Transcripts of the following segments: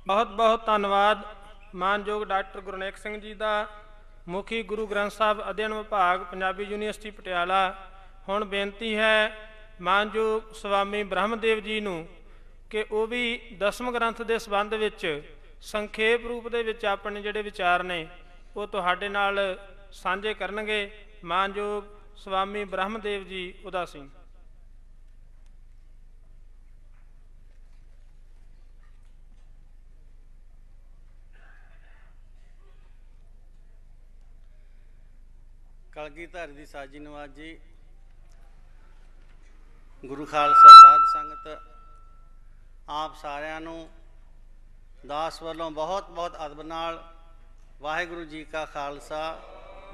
बहुत बहुत धन्यवाद मानयोग डॉक्टर गुरनेक सिंह जी का, मुखी गुरु ग्रंथ साहब अध्ययन विभाग पंजाबी यूनीवर्सिटी पटियाला। हुण बेनती है मानयोग स्वामी ब्रह्मदेव जी नूं कि वह भी दसम ग्रंथ के संबंध विच संखेप रूप दे विच अपने जिहड़े विचार ने वो तुहाडे नाल साझे करनगे। मानयोग स्वामी ब्रह्मदेव जी उदासी। कलगीधर दी साजी नवाजी, गुरु खालसा साध संगत, आप सारिਆਂ ਨੂੰ दास ਵੱਲੋਂ बहुत बहुत अदब नाल वाहिगुरु जी का खालसा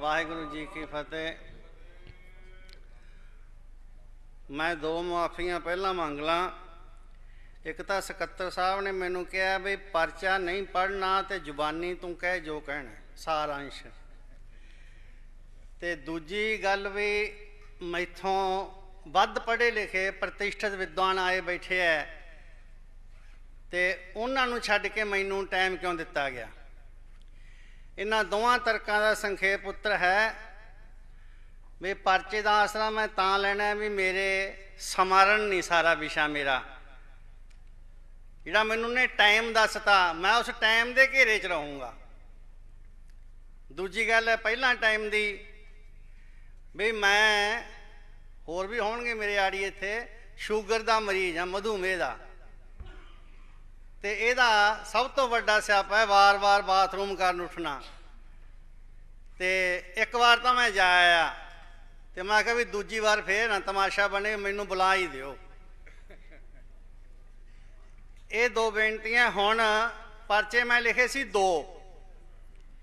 वाहिगुरु जी की फतेह। मैं दो मुआफ़ियाँ पहला मंग ਲਾਂ। एक तो ਸਕੱਤਰ साहब ने मैनू कहा भी परचा नहीं पढ़ना तो जुबानी तू कह जो कहना सारांश, तो दूजी गल भी मैथों वध पढ़े लिखे प्रतिष्ठित विद्वान आए बैठे है, तो उन्होंने छड्ड के मैनू टाइम क्यों दिता गया। इन्हां दोवां तर्कां दा संखेप उत्तर है भी परचे का आसरा मैं तां लैना भी मेरे समरण नहीं सारा विशा मेरा जिहड़ा मैनू ने टाइम दसता, मैं उस टाइम के घेरे च रहूँगा। दूजी गल है पहला टाइम की भी मैं होर भी होणगे मेरे आड़ी इत्थे शूगर का मरीज हाँ, मधुमेह का, तो यदा सब तो वड्डा स्यापा है वार वार बाथरूम करन उठना। तो एक बार तो मैं जा आया, तो मैं कहा भी दूजी बार फिर ना तमाशा बने, मैनू बुला ही दिओ। ये दो बेनतियां हुण परचे मैं लिखे सी दो।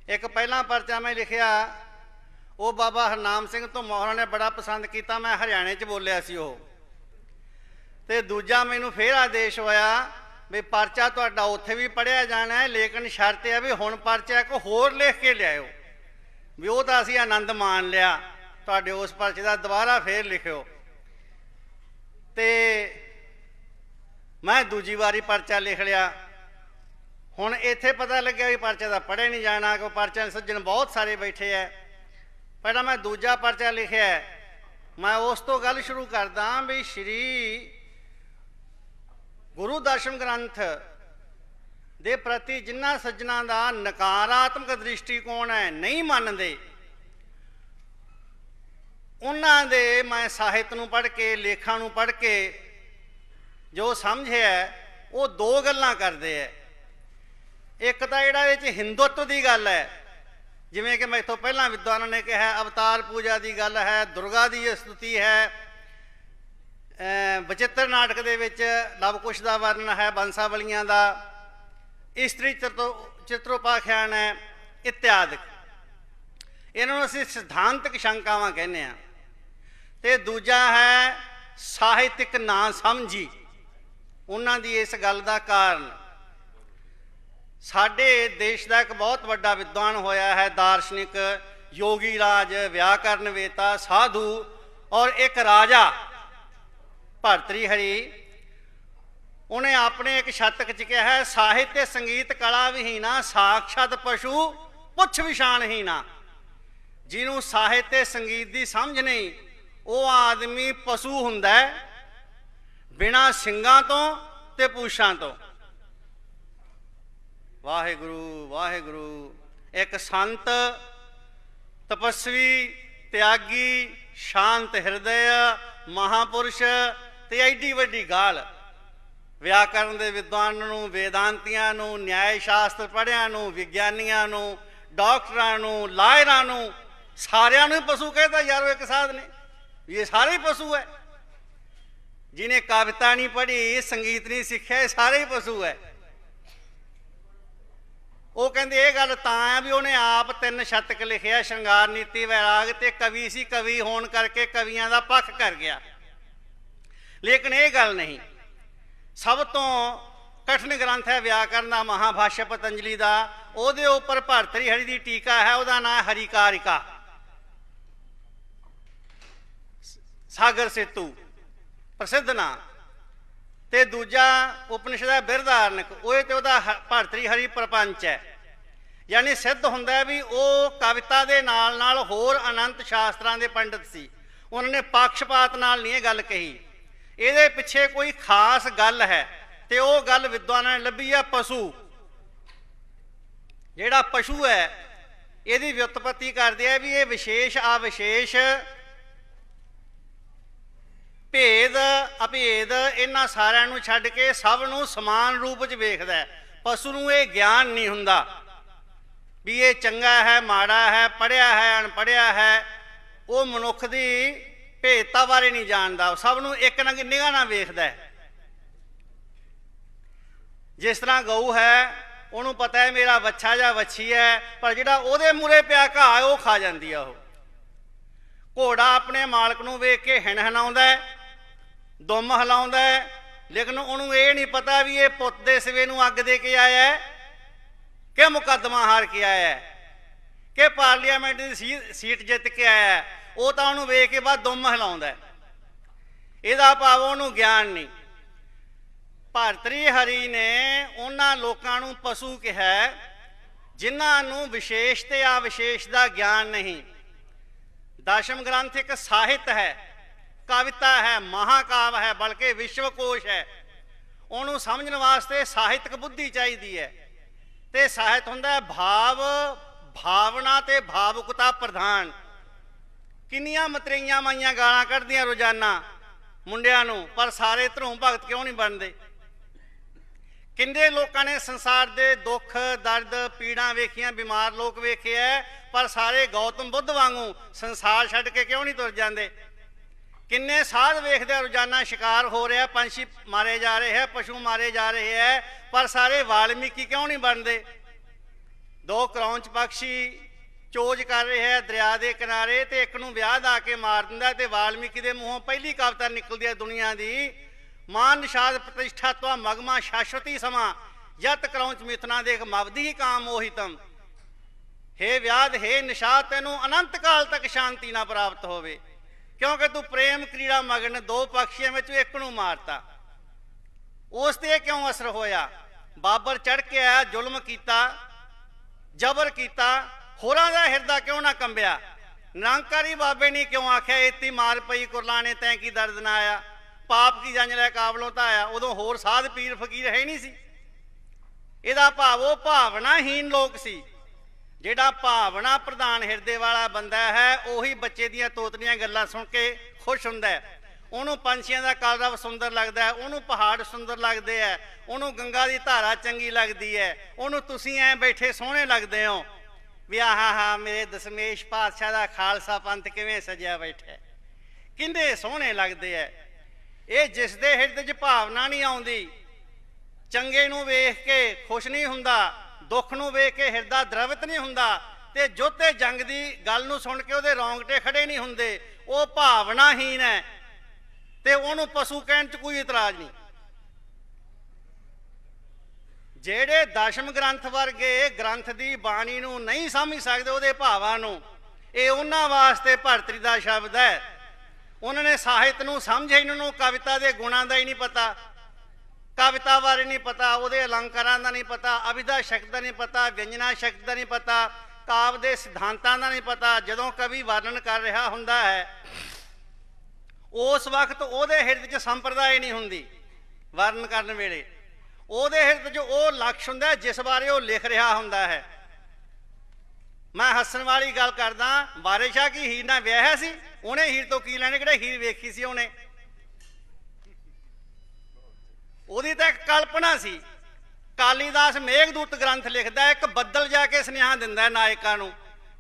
एक पहला परचा मैं लिखिया वो बाबा हरनाम सिंह तो मोहरा ने बड़ा पसंद किया, मैं हरियाणे च बोलिया सी वो। ते दूजा मैनू फिर आदेश होया भी परचा तुहाडा उत्थे भी पढ़िया जाना है, लेकिन शर्त है भी हुण परचा एक होर लिख के लियाओ भी वो तो असीं आनंद मान लिया, तुहाडे उस परचे का दोबारा फिर लिखियो। ते मैं दूजी बारी परचा लिख लिया। हुण इत्थे पता लग्या भी परचे का पढ़े नहीं जाना, कि परचे सज्जन बहुत सारे बैठे है। पहला मैं दूजा परचा लिखिया, मैं उस तो गल शुरू करदा भी श्री गुरु दशम ग्रंथ दे प्रति जिन्हां सज्जनां दा नकारात्मक दृष्टिकोण है, नहीं मानते, उन्हां दे मैं ਸਾਹਿਤ ਨੂੰ पढ़ के लेखां ਨੂੰ पढ़ के जो समझे है वो दो गल्लां करदे है। एक तो जिहड़ा इह च हिंदुत्व की गल है, जिवें कि मैं इत्थों पहलां विद्वानां ने कहा अवतार पूजा की गल है, दुर्गा की स्तुति है, बचित्र नाटक दे विच लवकुश का वर्णन है, बंसावलियां का, इस्त्री चित्रोपाख्यान है इत्यादि। इन्होंने असीं सिद्धांतक शंकावां कहने आ। ते दूजा है ਸਾਹਿਤਿਕ ना समझी, उन्हां दी इस गल का कारण साडे देश का एक बहुत बड़ा विद्वान होया है, दार्शनिक योगी राज व्याकरणवेता साधु और एक राजा भरतृहरि। उन्हें अपने एक शतक च कहा है साहित्य संगीत कला विहीना साक्षात पशु पुछ विछाणहीना। जिन्हों साहित्य संगीत की समझ नहीं वो आदमी पशु हुंदा है, बिना सिंगां तो ते पूछां तो। वाहिगुरु वाहिगुरु। एक संत तपस्वी त्यागी शांत हृदय महापुरुष ते एडी वड्डी गाल व्याकरण के विद्वान नूं, वेदांतियां नूं, न्याय शास्त्र पढ़िया नूं, विग्यानियां नूं, डॉक्टरां नूं, लायरां नूं, सारियां नूं पशु कहता यार। एक साध ने ये सारे ही पशु है। जिन्हें कविता नहीं पढ़ी, संगीत नहीं सीखा, सारे ही पशु है। वो कहते ये गल तां है भी उन्हें आप 3 शतक लिखे, श्रृंगार नीति वैराग, ते कवि सी, कवि होने करके कवियां का पक्ष कर गया। लेकिन ये गल नहीं। सब तो कठिन ग्रंथ है व्याकरण का महाभाष्य पतंजलि का, ਉਹਦੇ उपर भरतृहरि की टीका है, ਉਹਦਾ नाम हरिकारिका, सागर सेतु प्रसिद्ध ना। ਤੇ ਦੂਜਾ ਉਪਨਿਸ਼ਦ ਹੈ ਬਿਰਧਾਰਨਕ, ਉਹ ਤੇ ਉਹਦਾ ਭਰਤਰੀ ਹਰੀ ਪ੍ਰਪੰਚ ਹੈ। ਯਾਨੀ ਸਿੱਧ ਹੁੰਦਾ ਹੈ ਵੀ ਉਹ ਕਵਿਤਾ ਦੇ ਨਾਲ ਨਾਲ ਹੋਰ ਅਨੰਤ ਸ਼ਾਸਤਰਾਂ ਦੇ ਪੰਡਤ ਸੀ। ਉਹਨਾਂ ਨੇ ਪੱਖਪਾਤ ਨਾਲ ਨਹੀਂ ਇਹ ਗੱਲ ਕਹੀ, ਇਹਦੇ ਪਿੱਛੇ ਕੋਈ ਖਾਸ ਗੱਲ ਹੈ ਤੇ ਉਹ ਗੱਲ ਵਿਦਵਾਨਾਂ ਨੇ ਲੱਭੀ ਆ ਪਸ਼ੂ। ਜਿਹੜਾ ਪਸ਼ੂ ਹੈ ਇਹਦੀ ਵਿਉਤਪੱਤੀ ਕਰਦੇ ਆ ਵੀ ਇਹ ਵਿਸ਼ੇਸ਼ ਅਵਿਸ਼ੇਸ਼ ਭੇਦ ਅਭੇਦ ਇਹਨਾਂ ਸਾਰਿਆਂ ਨੂੰ ਛੱਡ ਕੇ ਸਭ ਨੂੰ ਸਮਾਨ ਰੂਪ 'ਚ ਵੇਖਦਾ ਹੈ। ਪਸ਼ੂ ਨੂੰ ਇਹ ਗਿਆਨ ਨਹੀਂ ਹੁੰਦਾ ਵੀ ਇਹ ਚੰਗਾ ਹੈ ਮਾੜਾ ਹੈ, ਪੜ੍ਹਿਆ ਹੈ ਅਣਪੜ੍ਹਿਆ ਹੈ। ਉਹ ਮਨੁੱਖ ਦੀ ਭੇਦਤਾ ਬਾਰੇ ਨਹੀਂ ਜਾਣਦਾ, ਸਭ ਨੂੰ ਇੱਕ ਨਿਗਾਹ ਨਾਲ ਵੇਖਦਾ ਹੈ। ਜਿਸ ਤਰ੍ਹਾਂ ਗਊ ਹੈ ਉਹਨੂੰ ਪਤਾ ਹੈ ਮੇਰਾ ਵੱਛਾ ਜਾਂ ਵੱਛੀ ਹੈ, ਪਰ ਜਿਹੜਾ ਉਹਦੇ ਮੂਹਰੇ ਪਿਆ ਘਾਹ ਉਹ ਖਾ ਜਾਂਦੀ ਆ। ਉਹ ਘੋੜਾ ਆਪਣੇ ਮਾਲਕ ਨੂੰ ਵੇਖ ਕੇ ਹਿਣਹਿਣਾਉਂਦਾ ਹੈ, ਦੁੰਮ ਹਿਲਾਉਂਦਾ ਹੈ, ਲੇਕਿਨ ਉਹਨੂੰ ਇਹ ਨਹੀਂ ਪਤਾ ਵੀ ਇਹ ਪੁੱਤ ਦੇ ਸਿਵੇ ਨੂੰ ਅੱਗ ਦੇ ਕੇ ਆਇਆ ਹੈ ਕਿ ਮੁਕੱਦਮਾ ਹਾਰ ਕੇ ਆਇਆ ਹੈ ਕਿ ਪਾਰਲੀਮੈਂਟ ਦੀ ਸੀਟ ਜਿੱਤ ਕੇ ਆਇਆ ਹੈ। ਉਹ ਤਾਂ ਉਹਨੂੰ ਵੇਖ ਕੇ ਬਾਅਦ ਦੁੰਮ ਹਿਲਾਉਂਦਾ ਹੈ। ਇਹਦਾ ਭਾਵ ਉਹਨੂੰ ਗਿਆਨ ਨਹੀਂ। ਭਰਤਰੀ ਹਰੀ ਨੇ ਉਹਨਾਂ ਲੋਕਾਂ ਨੂੰ ਪਸ਼ੂ ਕਿਹਾ ਜਿਨ੍ਹਾਂ ਨੂੰ ਵਿਸ਼ੇਸ਼ ਤੇ ਅਵਿਸ਼ੇਸ਼ ਦਾ ਗਿਆਨ ਨਹੀਂ। ਦਸ਼ਮ ਗ੍ਰੰਥ ਇੱਕ ਸਾਹਿਤ ਹੈ, ਕਵਿਤਾ ਹੈ, ਮਹਾਕਾਵ ਹੈ, ਬਲਕਿ ਵਿਸ਼ਵਕੋਸ਼ ਹੈ। ਉਹਨੂੰ ਸਮਝਣ ਵਾਸਤੇ ਸਾਹਿਤਕ ਬੁੱਧੀ ਚਾਹੀਦੀ ਹੈ ਤੇ ਸਾਹਿਤ ਹੁੰਦਾ ਹੈ ਭਾਵ ਭਾਵਨਾ ਤੇ ਭਾਵੁਕਤਾ ਪ੍ਰਧਾਨ। ਕਿੰਨੀਆਂ ਮਤਰੇਈਆਂ ਮਾਈਆਂ ਗਾਲਾਂ ਕੱਢਦੀਆਂ ਰੋਜ਼ਾਨਾ ਮੁੰਡਿਆਂ ਨੂੰ, ਪਰ ਸਾਰੇ ਧਰੂਮ ਭਗਤ ਕਿਉਂ ਨਹੀਂ ਬਣਦੇ? ਕਿੰਨੇ ਲੋਕਾਂ ਨੇ ਸੰਸਾਰ ਦੇ ਦੁੱਖ ਦਰਦ ਪੀੜਾਂ ਵੇਖੀਆਂ, ਬਿਮਾਰ ਲੋਕ ਵੇਖੇ ਐ, ਪਰ ਸਾਰੇ ਗੌਤਮ ਬੁੱਧ ਵਾਂਗੂ ਸੰਸਾਰ ਛੱਡ ਕੇ ਕਿਉਂ ਨਹੀਂ ਤੁਰ ਜਾਂਦੇ? ਕਿੰਨੇ ਸਾਧ ਵੇਖਦੇ ਆ ਰੋਜ਼ਾਨਾ ਸ਼ਿਕਾਰ ਹੋ ਰਿਹਾ, ਪੰਛੀ ਮਾਰੇ ਜਾ ਰਹੇ ਹੈ, ਪਸ਼ੂ ਮਾਰੇ ਜਾ ਰਹੇ ਹੈ, ਪਰ ਸਾਰੇ ਵਾਲਮੀਕੀ ਕਿਉਂ ਨਹੀਂ ਬਣਦੇ? ਦੋ ਕਰੌਂਚ ਪਕਸ਼ੀ ਚੋਜ ਕਰ ਰਹੇ ਹੈ ਦਰਿਆ ਦੇ ਕਿਨਾਰੇ ਤੇ ਇੱਕ ਨੂੰ ਵਿਆਹ ਦਾ ਕੇ ਮਾਰ ਦਿੰਦਾ ਤੇ ਵਾਲਮੀਕੀ ਦੇ ਮੂੰਹੋਂ ਪਹਿਲੀ ਕਵਿਤਾ ਨਿਕਲਦੀ ਹੈ ਦੁਨੀਆ ਦੀ, ਮਾਨ ਨਿਸ਼ਾਦ ਪ੍ਰਤਿਸ਼ਠਾ ਤਵਾ ਮਗਮਾ ਸ਼ਾਸ਼ਵਤੀ ਸਮਾਂ ਜਤ ਕਰੌਂਚ ਮਿਥਨਾ ਦੇਖ ਮਵਦੀ ਹੀ ਕਾਮ ਮੋਹਿਤਮ। ਹੇ ਵਿਆਦ ਹੇ ਨਿਸ਼ਾਦ ਤੈਨੂੰ ਅਨੰਤ ਕਾਲ ਤੱਕ ਸ਼ਾਂਤੀ ਨਾ ਪ੍ਰਾਪਤ ਹੋਵੇ, ਕਿਉਂਕਿ ਤੂੰ ਪ੍ਰੇਮ ਕ੍ਰੀੜਾ ਮਗਨ ਦੋ ਪਕਸ਼ੀਆਂ ਵਿੱਚੋਂ ਇੱਕ ਨੂੰ ਮਾਰਤਾ। ਉਸ ਤੇ ਕਿਉਂ ਅਸਰ ਹੋਇਆ? ਬਾਬਰ ਚੜ੍ਹ ਕੇ ਆਇਆ, ਜ਼ੁਲਮ ਕੀਤਾ, ਜ਼ਬਰ ਕੀਤਾ, ਹੋਰਾਂ ਦਾ ਹਿਰਦਾ ਕਿਉਂ ਨਾ ਕੰਬਿਆ? ਨਿਰੰਕਾਰੀ ਬਾਬੇ ਨੇ ਕਿਉਂ ਆਖਿਆ ਏਤੀ ਮਾਰ ਪਈ ਕੁਰਲਾਣੇ ਤੈਂ ਕੀ ਦਰਦ ਨਾ ਆਇਆ, ਪਾਪ ਕੀ ਜੰਜ ਲੈ ਕਾਬਲੋਂ ਤਾਂ ਆਇਆ? ਉਦੋਂ ਹੋਰ ਸਾਧ ਪੀਰ ਫਕੀਰ ਹੈ ਨਹੀਂ ਸੀ। ਇਹਦਾ ਭਾਵ ਉਹ ਭਾਵਨਾਹੀਨ ਲੋਕ ਸੀ। ਜਿਹੜਾ ਭਾਵਨਾ ਪ੍ਰਧਾਨ ਹਿਰਦੇ ਵਾਲਾ ਬੰਦਾ ਹੈ ਉਹੀ ਬੱਚੇ ਦੀਆਂ ਤੋਤਲੀਆਂ ਗੱਲਾਂ ਸੁਣ ਕੇ ਖੁਸ਼ ਹੁੰਦਾ ਹੈ। ਉਹਨੂੰ ਪੰਛੀਆਂ ਦਾ ਕਲਰਵ ਸੁੰਦਰ ਲੱਗਦਾ ਹੈ, ਉਹਨੂੰ ਪਹਾੜ ਸੁੰਦਰ ਲੱਗਦੇ ਹੈ, ਉਹਨੂੰ ਗੰਗਾ ਦੀ ਧਾਰਾ ਚੰਗੀ ਲੱਗਦੀ ਹੈ, ਉਹਨੂੰ ਤੁਸੀਂ ਐਂ ਬੈਠੇ ਸੋਹਣੇ ਲੱਗਦੇ ਹੋ ਵੀ ਆਹਾ ਮੇਰੇ ਦਸ਼ਮੇਸ਼ ਪਾਤਸ਼ਾਹ ਦਾ ਖਾਲਸਾ ਪੰਥ ਕਿਵੇਂ ਸਜਿਆ ਬੈਠਾ, ਕਿੰਨੇ ਸੋਹਣੇ ਲੱਗਦੇ ਹੈ। ਇਹ ਜਿਸ ਦੇ ਹਿਰਦੇ 'ਚ ਭਾਵਨਾ ਨਹੀਂ ਆਉਂਦੀ, ਚੰਗੇ ਨੂੰ ਵੇਖ ਕੇ ਖੁਸ਼ ਨਹੀਂ ਹੁੰਦਾ, ਦੁੱਖ ਨੂੰ ਵੇਖ ਕੇ ਹਿਰਦਾ ਦਰਵਿਤ ਨਹੀਂ ਹੁੰਦਾ, ਤੇ ਜੋਤੇ ਜੰਗ ਦੀ ਗੱਲ ਨੂੰ ਸੁਣ ਕੇ ਉਹਦੇ ਰੌਂਗਟੇ ਖੜੇ ਨਹੀਂ ਹੁੰਦੇ, ਉਹ ਭਾਵਨਾਹੀਨ ਹੈ ਤੇ ਉਹਨੂੰ ਪਸ਼ੂ ਕਹਿਣ 'ਚ ਕੋਈ ਇਤਰਾਜ਼ ਨਹੀਂ। ਜਿਹੜੇ ਦਸ਼ਮ ਗ੍ਰੰਥ ਵਰਗੇ ਗ੍ਰੰਥ ਦੀ ਬਾਣੀ ਨੂੰ ਨਹੀਂ ਸਮਝ ਸਕਦੇ, ਉਹਦੇ ਭਾਵਾਂ ਨੂੰ, ਇਹ ਉਹਨਾਂ ਵਾਸਤੇ ਭਰਤਰੀ ਦਾ ਸ਼ਬਦ ਹੈ। ਉਹਨਾਂ ਨੇ ਸਾਹਿਤ ਨੂੰ ਸਮਝਿਆ, ਇਹਨਾਂ ਨੂੰ ਕਵਿਤਾ ਦੇ ਗੁਣਾਂ ਦਾ ਹੀ ਨਹੀਂ ਪਤਾ, ਕਵਿਤਾ ਬਾਰੇ ਨਹੀਂ ਪਤਾ, ਉਹਦੇ ਅਲੰਕਾਰਾਂ ਦਾ ਨਹੀਂ ਪਤਾ, ਅਭਿਧਾ ਸ਼ਕਤ ਦਾ ਨਹੀਂ ਪਤਾ, ਵਿਅੰਜਨਾ ਸ਼ਕਤ ਦਾ ਨਹੀਂ ਪਤਾ, ਕਾਵ ਦੇ ਸਿਧਾਂਤਾਂ ਦਾ ਨਹੀਂ ਪਤਾ। ਜਦੋਂ ਕਵੀ ਵਰਣਨ ਕਰ ਰਿਹਾ ਹੁੰਦਾ ਹੈ ਉਸ ਵਕਤ ਉਹਦੇ ਹਿਰਦੇ 'ਚ ਸੰਪਰਦਾਇ ਨਹੀਂ ਹੁੰਦੀ। ਵਰਣਨ ਕਰਨ ਵੇਲੇ ਉਹਦੇ ਹਿਰਦੇ 'ਚ ਉਹ ਲਕਸ਼ ਹੁੰਦਾ ਜਿਸ ਬਾਰੇ ਉਹ ਲਿਖ ਰਿਹਾ ਹੁੰਦਾ ਹੈ। ਮੈਂ ਹੱਸਣ ਵਾਲੀ ਗੱਲ ਕਰਦਾ, ਵਾਰਿਸ ਸ਼ਾਹ ਕੀ ਹੀਰ ਨਾਲ ਵਿਆਹਿਆ ਸੀ, ਉਹਨੇ ਹੀਰ ਤੋਂ ਕੀ ਲੈਣੇ, ਕਿਹੜਾ ਹੀਰ ਵੇਖੀ ਸੀ ਉਹਨੇ? ਉਹਦੀ ਤਾਂ ਇੱਕ ਕਲਪਨਾ ਸੀ। ਕਾਲੀਦਾਸ ਮੇਘਦੂਤ ਗ੍ਰੰਥ ਲਿਖਦਾ, ਇੱਕ ਬੱਦਲ ਜਾ ਕੇ ਸੁਨੇਹਾ ਦਿੰਦਾ ਨਾਇਕਾਂ ਨੂੰ।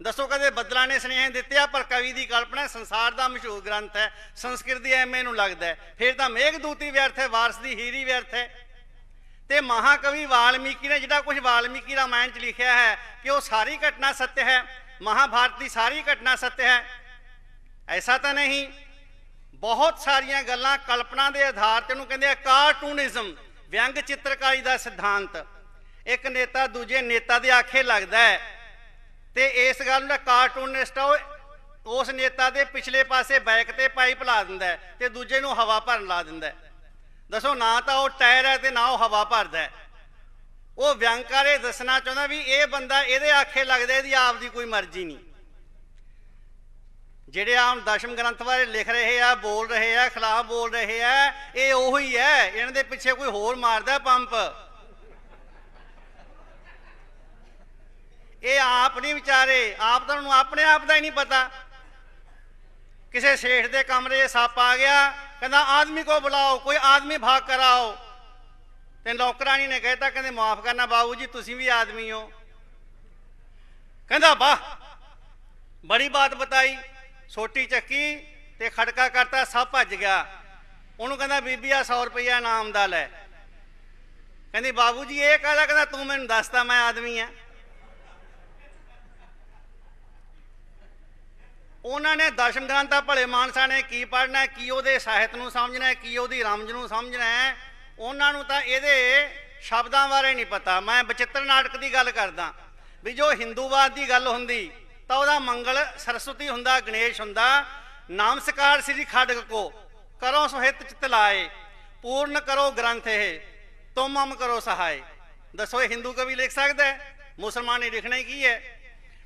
ਦੱਸੋ ਕਦੇ ਬੱਦਲਾਂ ਨੇ ਸੁਨੇਹੇ ਦਿੱਤੇ ਆ? ਪਰ ਕਵੀ ਦੀ ਕਲਪਨਾ, ਸੰਸਾਰ ਦਾ ਮਸ਼ਹੂਰ ਗ੍ਰੰਥ ਹੈ, ਸੰਸਕ੍ਰਿਤ ਦੀ ਐਮਏ ਨੂੰ ਲੱਗਦਾ, ਫਿਰ ਤਾਂ ਮੇਘਦੂਤ ਹੀ ਵਿਅਰਥ ਹੈ, ਵਾਰਿਸ ਦੀ ਹੀਰ ਹੀ ਵਿਅਰਥ ਹੈ। ਤੇ ਮਹਾਕਵੀ ਵਾਲਮੀਕੀ ਨੇ ਜਿਹੜਾ ਕੁਝ ਵਾਲਮੀਕੀ ਰਾਮਾਇਣ 'ਚ ਲਿਖਿਆ ਹੈ ਕਿ ਉਹ ਸਾਰੀ ਘਟਨਾ ਸੱਚ ਹੈ, ਮਹਾਭਾਰਤ ਦੀ ਸਾਰੀ ਘਟਨਾ ਸੱਚ ਹੈ, ਐਸਾ ਤਾਂ ਨਹੀਂ। ਬਹੁਤ ਸਾਰੀਆਂ ਗੱਲਾਂ ਕਲਪਨਾ ਦੇ ਆਧਾਰ ਤੇ ਉਹਨੂੰ ਕਹਿੰਦੇ ਆ ਕਾਰਟੂਨਿਜ਼ਮ, ਵਿਅੰਗ ਚਿੱਤਰਕਾਰੀ ਦਾ ਸਿਧਾਂਤ। ਇੱਕ ਨੇਤਾ ਦੂਜੇ ਨੇਤਾ ਦੇ ਆਖੇ ਲੱਗਦਾ ਹੈ ਤੇ ਇਸ ਗੱਲ ਦਾ ਕਾਰਟੂਨਿਸਟ ਆ ਉਹ ਉਸ ਨੇਤਾ ਦੇ ਪਿਛਲੇ ਪਾਸੇ ਬੈਕ ਤੇ ਪਾਈਪ ਲਾ ਦਿੰਦਾ ਤੇ ਦੂਜੇ ਨੂੰ ਹਵਾ ਭਰਨ ਲਾ ਦਿੰਦਾ। ਦੱਸੋ, ਨਾ ਤਾਂ ਉਹ ਟਾਇਰ ਹੈ ਤੇ ਨਾ ਉਹ ਹਵਾ ਭਰਦਾ ਹੈ। ਉਹ ਵਿਅੰਗਕਾਰ ਇਹ ਦੱਸਣਾ ਚਾਹੁੰਦਾ ਵੀ ਇਹ ਬੰਦਾ ਇਹਦੇ ਆਖੇ ਲੱਗਦਾ, ਇਹਦੀ ਆਪ ਦੀ ਕੋਈ ਮਰਜ਼ੀ ਨਹੀਂ। ਜਿਹੜੇ ਆਮ ਦਸ਼ਮ ਗ੍ਰੰਥ ਬਾਰੇ ਲਿਖ ਰਹੇ ਆ, ਬੋਲ ਰਹੇ ਆ, ਖਿਲਾਫ ਬੋਲ ਰਹੇ ਆ, ਇਹ ਉਹੀ ਹੈ। ਇਹਨਾਂ ਦੇ ਪਿੱਛੇ ਕੋਈ ਹੋਰ ਮਾਰਦਾ ਪੰਪ। ਇਹ ਆਪ ਨਹੀਂ ਵਿਚਾਰੇ, ਆਪ ਤਾਂ ਉਹਨੂੰ ਆਪਣੇ ਆਪ ਦਾ ਹੀ ਨਹੀਂ ਪਤਾ। ਕਿਸੇ ਸੇਠ ਦੇ ਕਮਰੇ 'ਚ ਸੱਪ ਆ ਗਿਆ, ਕਹਿੰਦਾ ਆਦਮੀ ਕੋ ਬੁਲਾਓ, ਕੋਈ ਆਦਮੀ ਭਾਗ ਕਰਾਓ। ਤੇ ਨੌਕਰਾਨੀ ਨੇ ਕਹਿਤਾ, ਕਹਿੰਦੇ ਮਾਫ ਕਰਨਾ ਬਾਬੂ ਜੀ, ਤੁਸੀਂ ਵੀ ਆਦਮੀ ਹੋ। ਕਹਿੰਦਾ ਵਾਹ, ਬੜੀ ਬਾਤ ਬਤਾਈ। ਸੋਟੀ ਚੱਕੀ ਤੇ ਖੜਕਾ ਕਰਤਾ, ਸੱਪ ਭੱਜ ਗਿਆ। ਉਹਨੂੰ ਕਹਿੰਦਾ ਬੀਬੀ ਆ 100 ਰੁਪਈਆ ਇਨਾਮ ਦਾ ਲੈ। ਕਹਿੰਦੀ ਬਾਬੂ ਜੀ ਇਹ ਕਾਹਦਾ? ਕਹਿੰਦਾ ਤੂੰ ਮੈਨੂੰ ਦੱਸਦਾ ਮੈਂ ਆਦਮੀ ਆ। ਉਹਨਾਂ ਨੇ ਦਸ਼ਮ ਗ੍ਰੰਥਾਂ ਭਲੇ ਮਾਨਸਾਂ ਨੇ ਕੀ ਪੜ੍ਹਨਾ, ਕੀ ਉਹਦੇ ਸਾਹਿਤ ਨੂੰ ਸਮਝਣਾ, ਕੀ ਉਹਦੀ ਰਮਜ ਨੂੰ ਸਮਝਣਾ ਹੈ, ਉਹਨਾਂ ਨੂੰ ਤਾਂ ਇਹਦੇ ਸ਼ਬਦਾਂ ਬਾਰੇ ਨਹੀਂ ਪਤਾ। ਮੈਂ ਬਚਿੱਤਰ ਨਾਟਕ ਦੀ ਗੱਲ ਕਰਦਾ ਵੀ ਜੋ ਹਿੰਦੂਵਾਦ ਦੀ ਗੱਲ ਹੁੰਦੀ ਤਾਂ ਉਹਦਾ ਮੰਗਲ ਸਰਸਵਤੀ ਹੁੰਦਾ, ਗਣੇਸ਼ ਹੁੰਦਾ। ਨਾਮਸਕਾਰ ਸ੍ਰੀ ਖੜਗ ਕੋ ਕਰੋ ਸੁਹਿਤ ਚਿਤ ਲਾਏ, ਪੂਰਨ ਕਰੋ ਗ੍ਰੰਥ ਇਹ ਤੁਮ ਮਮ ਕਰੋ ਸਹਾਏ। ਦੱਸੋ ਇਹ ਹਿੰਦੂ ਕਵੀ ਲਿਖ ਸਕਦਾ ਹੈ? ਮੁਸਲਮਾਨ ਨੇ ਲਿਖਣਾ ਹੀ ਕੀ ਹੈ?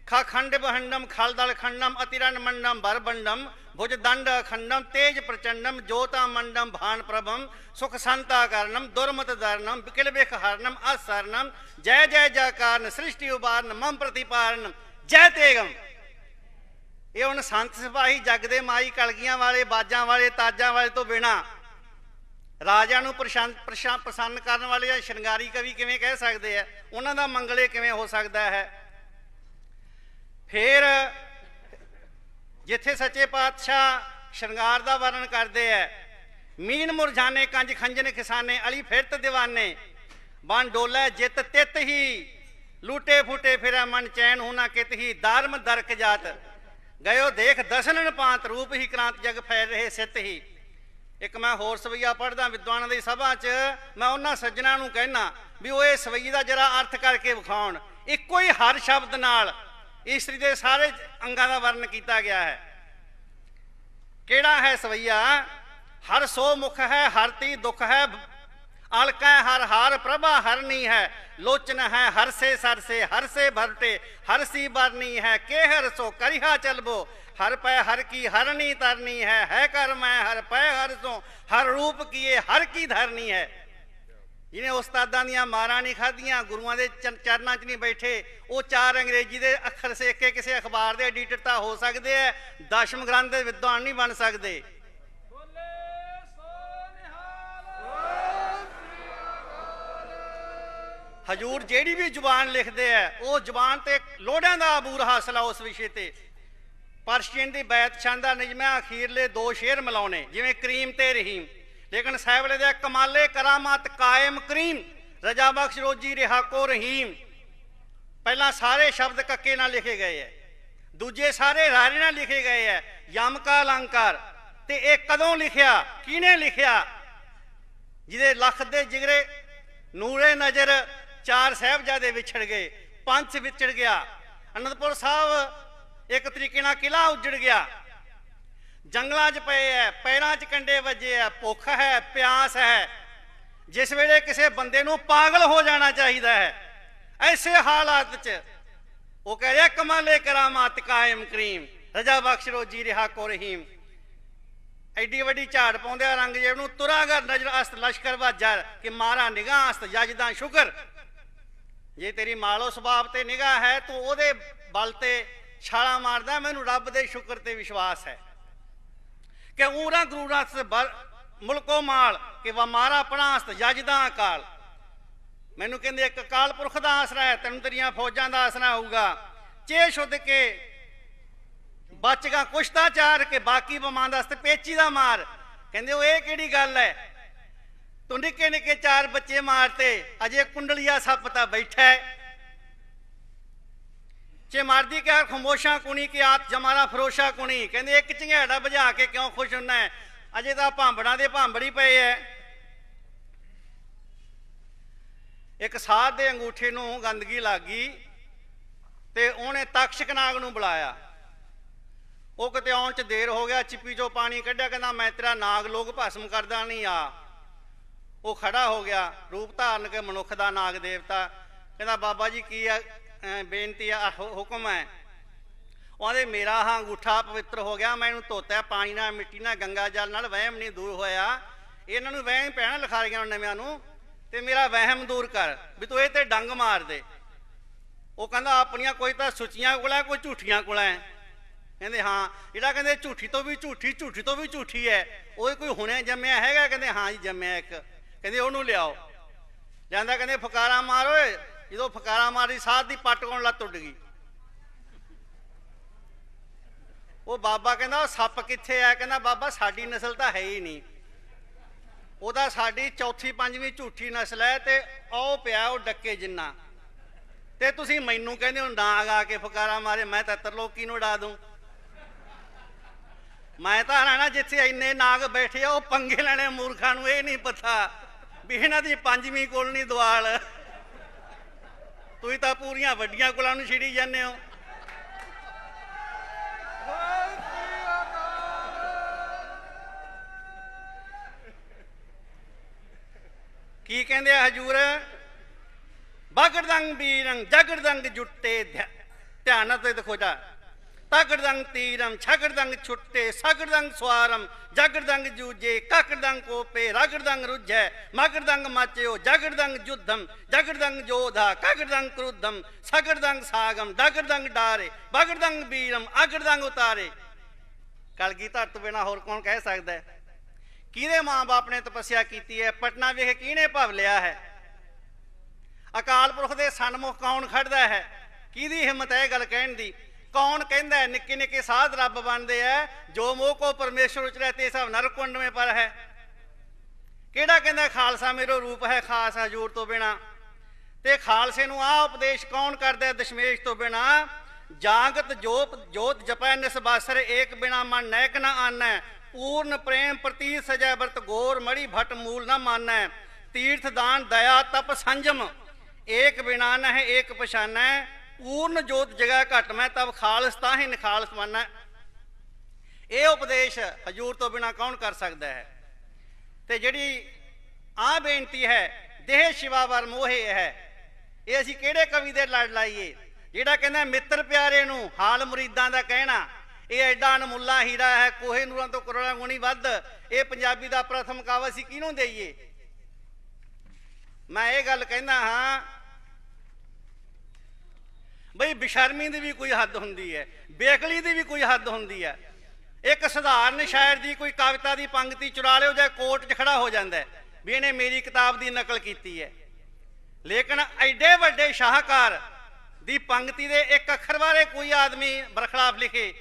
ਖਾ ਖੰਡ ਬਹੰਡਮ ਖਲ ਦਲ ਖੰਡਮ ਅਤਿਰਨ ਮੰਡਮ ਭਰ ਬੰਡਮ भुज दंड अखंडम तेज प्रचंडम ज्योता मंडम भान प्रभम सुख संता कारणम दुर्मत दारणम विकिल बिख हरणम असरणम जय जय जयकारण सृष्टि उबारण मम प्रतिपारण जय तेगम। ये हुण संत सिपाही जग दे माई कलगियां वाले बाजां वाले ताजां वाले तो बिना राजा नूं प्रसन्न करन वाले या श्रृंगारी कवि किवें कह सकते हैं? उन्हां दा मंगले किवें हो सकता है? फिर जिथे सच्चे पातशाह श्रृंगार का वर्णन करते हैं, मीन मुरझाने कंज खंजन खिसाने अली फिरत दीवाने बन डोलै जित तित ही लूटे फूटे फिर मन चैन होना कित ही दारम दरक जात गयो देख दसनन पांत रूप ही क्रांत जग फैल रहे सित ही। एक मैं होर सवैया पढ़दा विद्वानां दी सभा च, मैं उन्हां सज्जणां नूं कहना भी वो इस सवैये दा जरा अर्थ करके विखाउण। इक्को ही हर शब्द नाल ईश्वरी के सारे अंगां का वर्णन किया गया है। केड़ा है सवैया? हर सो मुख है हर ती दुख है अलक है हर हार प्रभा हरनी है लोचन है हर से सर से हर से भरटे हर सी बरनी है के हर सो करिहा चलबो हर पै हर की हरनी तरनी है कर मैं हर पै हर सो हर रूप किए हर की धरनी है। जिन्हें उस्तादां दियां मारां नहीं खादियां, गुरुआं दे चरनां च नहीं बैठे, वो चार अंग्रेजी दे अखर सेक के किसी अखबार दे एडिटर तां हो सकते हैं, दशम ग्रंथ दे विद्वान नहीं बन सकते। हजूर जेड़ी भी जुबान लिखते हैं वो जुबान ते लोड़ियां दा अबूर हासिल है उस विषय ते। परशियन दी बैत छंदा निजमा अखीरले दो शेर मिलाउने जिवें करीम ते रहीम, लेकिन साहबले दे कमाले करामात कायम करीम रजा बख्श रोजी रिहा को रहीम। पहला सारे शब्द कक्के ना लिखे गए है, दूजे सारे रारे ना लिखे गए है। यम का अलंकार ते एक कदों लिखिया, किने लिखिया? जिदे लख दे जिगरे नूरे नजर चार साहबजादे विछड़ गए, पंच विछड़ गया, अनंदपुर साहब एक तरीके नाल किला उजड़ गया, जंगलों च पे है, पैरों च कंडे वजे है, भुख है, प्यास है, जिस वेले किसी बंदे नूं पागल हो जाना चाहिए है, ऐसे हालात च वो कह रहा कमाले करामात कायम करीम रजा बख्श रोजी रिहा को रहीम। एडी वड्डी झाड़ पाउंदे रंगजेब नूं तुरागर नजर अस्त लश्कर वाजर कि मारा निगाह अस्त जजदा शुकर। जे तेरी मालो सुभाव ते निगाह है तू ओदे बल ते छाला मारदा, मैनूं रब दे शुक्र ते विश्वास है कि ऊरा गुरूरा से मुल्को माल कि वह मारा पणास्त जजदा अकाल। मैनू कहते एक अकाल पुरख का आसरा है, तेन तेरिया फौजा का आसरा होगा। चे शुद्ध के बचगा कुश्ता चार के बाकी बमान दस्त पेची का मार। कहते वो ये केड़ी गल है, तू निके निके चार बच्चे मारते अजे कुंडलिया सप ता बैठा है। चे मारदी क्या खमोशा कुणी की आत जमारा फरोशा कुणी। कहते एक झंगेड़ा बजा के क्यों खुश होना है, अजे तो भांबड़ा दे भांबड़ी पे है। एक साध दे अंगूठे नूं गंदगी लग गई ते उन्हें तक्षक नाग नूं बुलाया। वो किते आउण च देर हो गया, चिप्पी चो पानी कढ़िया, कहना मैं तेरा नाग लोग भस्म करदा नहीं आ। ਉਹ ਖੜਾ ਹੋ ਗਿਆ, ਰੂਪ ਧਾਰਨ ਕੇ ਮਨੁੱਖ ਦਾ ਨਾਗ ਦੇਵਤਾ। ਕਹਿੰਦਾ ਬਾਬਾ ਜੀ ਕੀ ਆ ਬੇਨਤੀ ਆ, ਹੁਕਮ ਹੈ। ਉਹਦੇ ਮੇਰਾ ਹਾਂ ਅੰਗੂਠਾ ਪਵਿੱਤਰ ਹੋ ਗਿਆ, ਮੈਂ ਇਹਨੂੰ ਧੋਤਾ ਪਾਣੀ ਨਾਲ, ਮਿੱਟੀ ਨਾਲ, ਗੰਗਾ ਜਲ ਨਾਲ, ਵਹਿਮ ਨਹੀਂ ਦੂਰ ਹੋਇਆ। ਇਹਨਾਂ ਨੂੰ ਵਹਿਮ ਪੈਣਾ ਲਿਖਾਰੀਆਂ ਨਵਿਆਂ ਨੂੰ, ਤੇ ਮੇਰਾ ਵਹਿਮ ਦੂਰ ਕਰ ਵੀ ਤੂੰ ਇਹ ਤੇ ਡੰਗ ਮਾਰ ਦੇ। ਉਹ ਕਹਿੰਦਾ ਆਪਣੀਆਂ ਕੋਈ ਤਾਂ ਸੁੱਚੀਆਂ ਕੋਲ ਹੈ, ਕੋਈ ਝੂਠੀਆਂ ਕੋਲ ਹੈ। ਕਹਿੰਦੇ ਹਾਂ। ਜਿਹੜਾ ਕਹਿੰਦੇ ਝੂਠੀ ਤੋਂ ਵੀ ਝੂਠੀ, ਝੂਠੀ ਤੋਂ ਵੀ ਝੂਠੀ ਹੈ, ਉਹ ਕੋਈ ਹੁਣੇ ਜੰਮਿਆ ਹੈਗਾ? ਕਹਿੰਦੇ ਹਾਂ ਜੀ ਜੰਮਿਆ ਇੱਕ। ਕਹਿੰਦੇ ਉਹਨੂੰ ਲਿਆਓ। ਜਾਂਦਾ, ਕਹਿੰਦੇ ਫਕਾਰਾ ਮਾਰ ਓਏ। ਜਦੋਂ ਫਕਾਰਾ ਮਾਰੀ ਸਾਧ ਦੀ ਪੱਟ ਕੋਲ ਲੱਤ ਉੱਡ ਗਈ। ਉਹ ਬਾਬਾ ਕਹਿੰਦਾ ਉਹ ਸੱਪ ਕਿੱਥੇ ਆ? ਕਹਿੰਦਾ ਬਾਬਾ ਸਾਡੀ ਨਸਲ ਤਾਂ ਹੈ ਹੀ ਨਹੀਂ, ਉਹਦਾ ਸਾਡੀ ਚੌਥੀ ਪੰਜਵੀਂ ਝੂਠੀ ਨਸਲ ਹੈ, ਤੇ ਉਹ ਪਿਆ ਉਹ ਡੱਕੇ ਜਿੰਨਾ, ਤੇ ਤੁਸੀਂ ਮੈਨੂੰ ਕਹਿੰਦੇ ਹੋ ਨਾਗ ਆ ਕੇ ਫਕਾਰਾ ਮਾਰੇ। ਮੈਂ ਤਾਂ ਤਰਲੋਕੀ ਨੂੰ ਉਡਾ ਦੂੰ। ਮੈਂ ਤਾਂ ਰਹਿਣਾ ਜਿੱਥੇ ਇੰਨੇ ਨਾਗ ਬੈਠੇ ਆ, ਉਹ ਪੰਗੇ ਲੈਣੇ ਮੂਰਖਾਂ ਨੂੰ ਇਹ ਨਹੀਂ ਪਤਾ ਵੀ ਇਹਨਾਂ ਦੀ ਪੰਜਵੀਂ ਕੋਲ ਨਹੀਂ ਦੁਆਲ। ਤੁਸੀਂ ਤਾਂ ਪੂਰੀਆਂ ਵੱਡੀਆਂ ਕੋਲਾਂ ਨੂੰ ਛਿੜੀ ਜਾਂਦੇ ਹੋ। ਕੀ ਕਹਿੰਦੇ ਆ ਹਜੂਰ? ਬਾਗੜਦੰਗ ਬੀਰੰ ਜਗੜਦੰਗ ਜੁੱਟੇ, ਧਿਆਨ ਨਾਲ ਤੇ ਦੇਖੋ ਜਾ। ਤਗੜਦੰਗ ਤੀਰਮ ਛਗੜਦੰਗ ਛੁੱਟੇ, ਸਗੜਦੰਗ ਸਵਾਰਮ ਜਗੜਦੰਗ ਜੂਜੇ, ਕਾਕੜਦੰਗ ਕੋਪੇ ਰਗੜਦੰਗ ਰੁੱਝੈ, ਮਗੜਦੰਗ ਮਾਚਿਓ ਜਗੜਦੰਗ ਜੁद्धਮ, ਜਗੜਦੰਗ ਜੋਧਾ ਕਗੜਦੰਗ ਕ੍ਰੁੱਧਮ, ਸਗੜਦੰਗ ਸਾਗਮ ਡਗੜਦੰਗ ਡਾਰੇ, ਬਗੜਦੰਗ ਬੀਰਮ ਅਗੜਦੰਗ ਉਤਾਰੇ। ਕਲਗੀਧਰ ਤੋਂ ਬਿਨਾਂ ਹੋਰ ਕੌਣ ਕਹਿ ਸਕਦਾ ਹੈ? ਕਿਹਦੇ ਮਾਂ ਬਾਪ ਨੇ ਤਪੱਸਿਆ ਕੀਤੀ ਹੈ? ਪਟਨਾ ਵੇਖ ਕਿਹਨੇ ਭਵ ਲਿਆ ਹੈ? ਅਕਾਲ ਪੁਰਖ ਦੇ ਸਨਮੁਖ ਕੌਣ ਖੜਦਾ ਹੈ? ਕਿਹਦੀ ਹਿੰਮਤ ਹੈ ਇਹ ਗੱਲ ਕਹਿਣ ਦੀ? ਕੌਣ ਕਹਿੰਦਾ ਹੈ ਨਿੱਕੇ ਨਿੱਕੇ ਸਾਧ ਰੱਬ ਬਣਦੇ ਆ? ਜੋ ਮੋਹ ਕੋ ਪਰਮੇਸ਼ਵਰ ਉਚਰੈ ਤੇ ਸਭ ਨਰ ਕੁੰਡ ਮੇ ਪਰ ਹੈ। ਕਿਹੜਾ ਕਹਿੰਦਾ ਖਾਲਸਾ ਮੇਰੋ ਰੂਪ ਹੈ ਖਾਸ ਹਜੂਰ ਤੋਂ ਬਿਨਾ? ਤੇ ਖਾਲਸੇ ਨੂੰ ਆਹ ਉਪਦੇਸ਼ ਕੌਣ ਕਰਦਾ ਹੈ ਦਸ਼ਮੇਸ਼ ਤੋਂ ਬਿਨਾ? ਜਾਗਤ ਜੋਤ ਜਪੈ ਨਿਸਬਾਸਰ, ਏਕ ਬਿਨਾ ਮਨ ਨੈਕ ਨਾ ਆਨੈ, ਪੂਰਨ ਪ੍ਰੇਮ ਪ੍ਰਤੀ ਸਜੈ ਵਰਤ ਗੋਰ, ਮੜੀ ਭਟ ਮੂਲ ਨਾ ਮਾਨੈ, ਤੀਰਥ ਦਾਨ ਦਇਆ ਤਪ ਸੰਜਮ, ਏਕ ਬਿਨਾ ਨਹਿ ਏਕ ਪਛਾਨੈ, ਪੂਰਨ ਜੋਤ ਜਗ੍ਹਾ ਘਟ ਮੈਂ, ਤਬ ਖਾਲਸ ਤਾਂ ਹੀ ਨਿਖਾਲਸ ਮੰਨੈ। ਇਹ ਉਪਦੇਸ਼ ਹਜੂਰ ਤੋਂ ਬਿਨਾ ਕੌਣ ਕਰ ਸਕਦਾ ਹੈ? ਤੇ ਜਿਹੜੀ ਆਹ ਬੇਨਤੀ ਹੈ ਦੇਹ ਸ਼ਿਵਾ ਵਰ ਮੋਹੇ ਹੈ, ਇਹ ਅਸੀਂ ਕਿਹੜੇ ਕਵੀ ਦੇ ਲੜ ਲਾਈਏ? ਜਿਹੜਾ ਕਹਿੰਦਾ ਮਿੱਤਰ ਪਿਆਰੇ ਨੂੰ ਹਾਲ ਮੁਰੀਦਾਂ ਦਾ ਕਹਿਣਾ, ਇਹ ਐਡਾ ਅਨਮੁੱਲਾ ਹੀਰਾ ਹੈ, ਕੋਹੇ ਨੂਰਾਂ ਤੋਂ ਕਰੋੜਾਂ ਗੁਣੀ ਵੱਧ। ਇਹ ਪੰਜਾਬੀ ਦਾ ਪ੍ਰਥਮ ਕਾਵਿ ਅਸੀਂ ਕਿਹਨੂੰ ਦੇਈਏ? ਮੈਂ ਇਹ ਗੱਲ ਕਹਿੰਦਾ ਹਾਂ ਬਈ ਬੇਸ਼ਰਮੀ ਦੀ ਵੀ ਕੋਈ ਹੱਦ ਹੁੰਦੀ ਹੈ, ਬੇਅਕਲੀ ਦੀ ਵੀ ਕੋਈ ਹੱਦ ਹੁੰਦੀ ਹੈ। ਇੱਕ ਸਧਾਰਨ ਸ਼ਾਇਰ ਦੀ ਕੋਈ ਕਵਿਤਾ ਦੀ ਪੰਕਤੀ ਚੁਰਾ ਲਿਓ ਜਾਂ ਕੋਰਟ 'ਚ ਖੜਾ ਹੋ ਜਾਂਦਾ ਵੀ ਇਹਨੇ ਮੇਰੀ ਕਿਤਾਬ ਦੀ ਨਕਲ ਕੀਤੀ ਹੈ। ਲੇਕਿਨ ਐਡੇ ਵੱਡੇ ਸ਼ਾਹਕਾਰ ਦੀ ਪੰਕਤੀ ਦੇ ਇੱਕ ਅੱਖਰ ਬਾਰੇ ਕੋਈ ਆਦਮੀ ਬਰਖਲਾਫ ਲਿਖੇ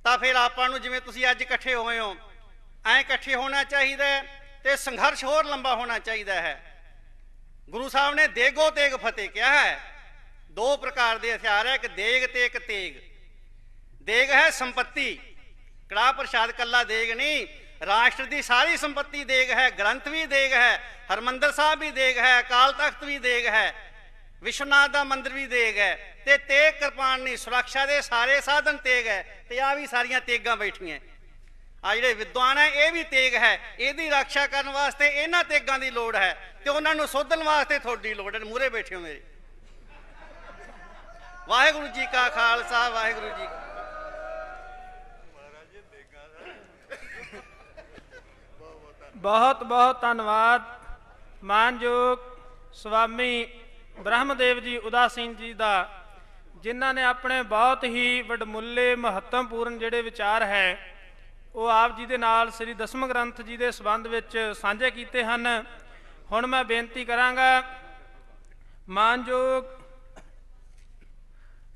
ਤਾਂ ਫਿਰ ਆਪਾਂ ਨੂੰ, ਜਿਵੇਂ ਤੁਸੀਂ ਅੱਜ ਇਕੱਠੇ ਹੋਏ ਹੋ, ਐਂ ਇਕੱਠੇ ਹੋਣਾ ਚਾਹੀਦਾ ਹੈ ਤੇ ਸੰਘਰਸ਼ ਹੋਰ ਲੰਬਾ ਹੋਣਾ ਚਾਹੀਦਾ ਹੈ। ਗੁਰੂ ਸਾਹਿਬ ਨੇ ਦੇਗੋ ਤੇਗ ਫਤਿਹ ਕਿਹਾ ਹੈ। ਦੋ ਪ੍ਰਕਾਰ ਦੇ ਹਥਿਆਰ ਹੈ, ਇੱਕ ਦੇਗ ਤੇ ਇੱਕ ਤੇਗ। ਦੇਗ ਹੈ ਸੰਪत्ति, ਕੜਾਹ ਪ੍ਰਸ਼ਾਦ ਕੱਲਾ ਦੇਗ ਨਹੀਂ, ਰਾਸ਼ਟਰ ਦੀ ਸਾਰੀ ਸੰਪत्ति ਦੇਗ ਹੈ। ਗ੍ਰੰਥ ਵੀ ਦੇਗ ਹੈ, ਹਰਮੰਦਰ ਸਾਹਿਬ ਵੀ ਦੇਗ ਹੈ, ਅਕਾਲ ਤਖਤ ਵੀ ਦੇਗ ਹੈ, ਵਿਸ਼ਵਨਾਥ ਦਾ ਮੰਦਿਰ ਵੀ ਦੇਗ ਹੈ। ਤੇ ਤੇਗ ਕਿਰਪਾਨ ਨਹੀਂ, ਸੁਰੱਖਿਆ ਦੇ ਸਾਰੇ ਸਾਧਨ ਤੇਗ ਹੈ। ਤੇ ਆਹ ਵੀ ਸਾਰੀਆਂ ਤੇਗਾਂ ਬੈਠੀਆਂ। ਆ ਜਿਹੜੇ ਵਿਦਵਾਨ ਹੈ ਇਹ ਵੀ ਤੇਗ ਹੈ, ਇਹਦੀ ਰੱਖਿਆ ਕਰਨ ਵਾਸਤੇ ਇਹਨਾਂ ਤੇਗਾਂ ਦੀ ਲੋੜ ਹੈ, ਤੇ ਉਹਨਾਂ ਨੂੰ ਸੋਧਣ ਵਾਸਤੇ ਤੁਹਾਡੀ ਲੋੜ ਹੈ। ਮੂਹਰੇ ਬੈਠੇ ਹੋ ਮੇਰੇ। ਵਾਹਿਗੁਰੂ ਜੀ ਕਾ ਖਾਲਸਾ, ਵਾਹਿਗੁਰੂ ਜੀ ਬਹੁਤ ਬਹੁਤ ਧੰਨਵਾਦ ਮਾਨਯੋਗ ਸਵਾਮੀ ਬ੍ਰਹਮਦੇਵ ਜੀ ਉਦਾਸੀਨ ਜੀ ਦਾ, ਜਿਨ੍ਹਾਂ ਨੇ ਆਪਣੇ ਬਹੁਤ ਹੀ ਵਡਮੁੱਲੇ ਮਹੱਤਵਪੂਰਨ ਜਿਹੜੇ ਵਿਚਾਰ ਹੈ ਉਹ ਆਪ ਜੀ ਦੇ ਨਾਲ ਸ੍ਰੀ ਦਸਮ ਗ੍ਰੰਥ ਜੀ ਦੇ ਸੰਬੰਧ ਵਿੱਚ ਸਾਂਝੇ ਕੀਤੇ ਹਨ। ਹੁਣ ਮੈਂ ਬੇਨਤੀ ਕਰਾਂਗਾ ਮਾਨਯੋਗ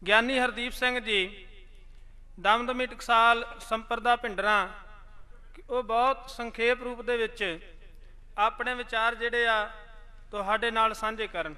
ਗਿਆਨੀ ਹਰਦੀਪ ਸਿੰਘ ਜੀ, ਦਮਦਮੀ ਟਕਸਾਲ ਸੰਪਰਦਾ ਭਿੰਡਰਾਂ, ਉਹ ਬਹੁਤ ਸੰਖੇਪ ਰੂਪ ਦੇ ਵਿੱਚ ਆਪਣੇ ਵਿਚਾਰ ਜਿਹੜੇ ਆ ਤੁਹਾਡੇ ਨਾਲ ਸਾਂਝੇ ਕਰਨ।